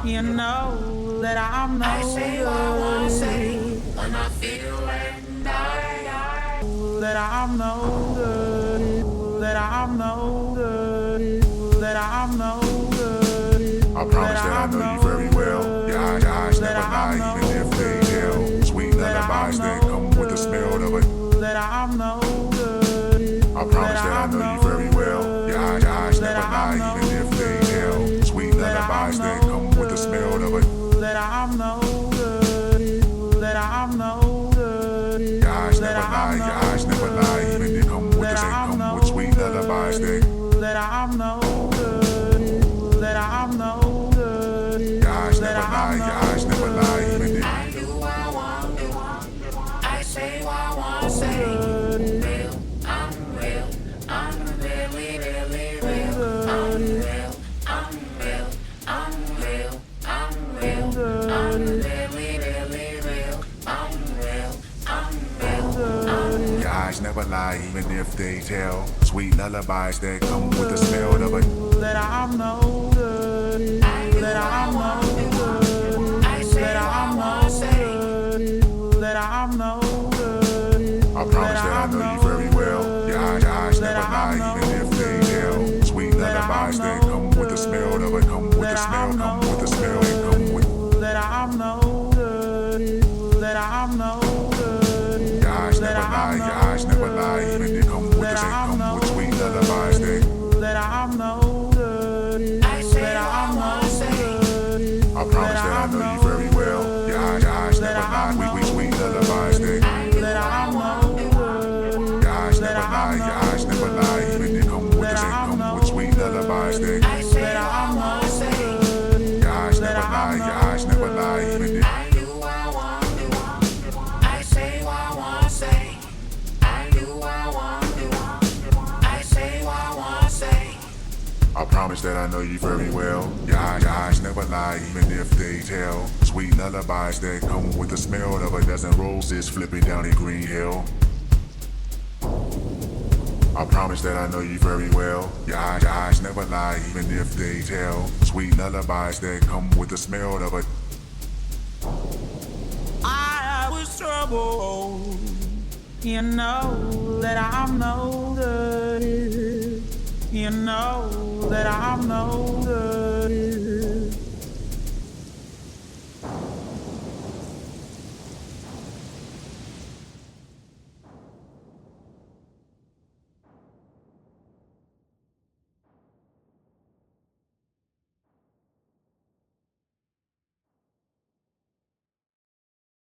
You know that I'm no I say what I wanna say good. when I feel and die. That I'm no good. That I'm no good. That I'm no good. I promise that I know you very well. Your eyes never lie, even if they tell. Sweet lullabies that come with the smell of it. That I'm no good. I promise that I know you very well. Your eyes never lie, even if they tell. Sweet lullabies that come with the smell of it. That I'm no good. That I'm no good. Your eyes never lie, your eyes never lie, even they come with the same, come with sweet lullabies that I'm no good. That I'm no good. Your eyes never lie, your eyes never lie, even they. I do what I want to. I say what I wanna say. Real, I'm real. I'm really, really real. I'm real. I'm real. I'm real. I'm real. I'm really, really real. I'm real. I'm real. Your eyes never lie, even if they tell. Sweet lullabies that come with the smell of it. That I'm no good. That I'm no good. I say what I wanna say. That I'm no good. I promise that I know you very well. Your eyes never lie, even if they tell. Sweet lullabies that come with the smell of it. Come with the smell, come with the smell, and come with. That I'm no good. That I'm no good. Your eyes never lie, your eyes never lie, even they come with the same, come with sweet lullabies that I'm no good. I say what I wanna say. I promise that I know you very well. Your eyes never lie, we sweet lullabies that I'm no good. Your eyes never lie, your eyes never lie, even they come with the same, come with sweet lullabies I say what I wanna say. Your eyes never lie, your eyes never lie, even they. I do what I want to. I say what I wanna say. I do what I want to. I say what I wanna say. I promise that I know you very well. Your eyes never lie, even if they tell. Sweet lullabies that come with the smell of a dozen roses flipping down a green hill. I promise that I know you very well. Your eyes never lie, even if they tell. Sweet lullabies that come with the smell of a. I was troubled. You know that I'm no good. You know that I'm no good.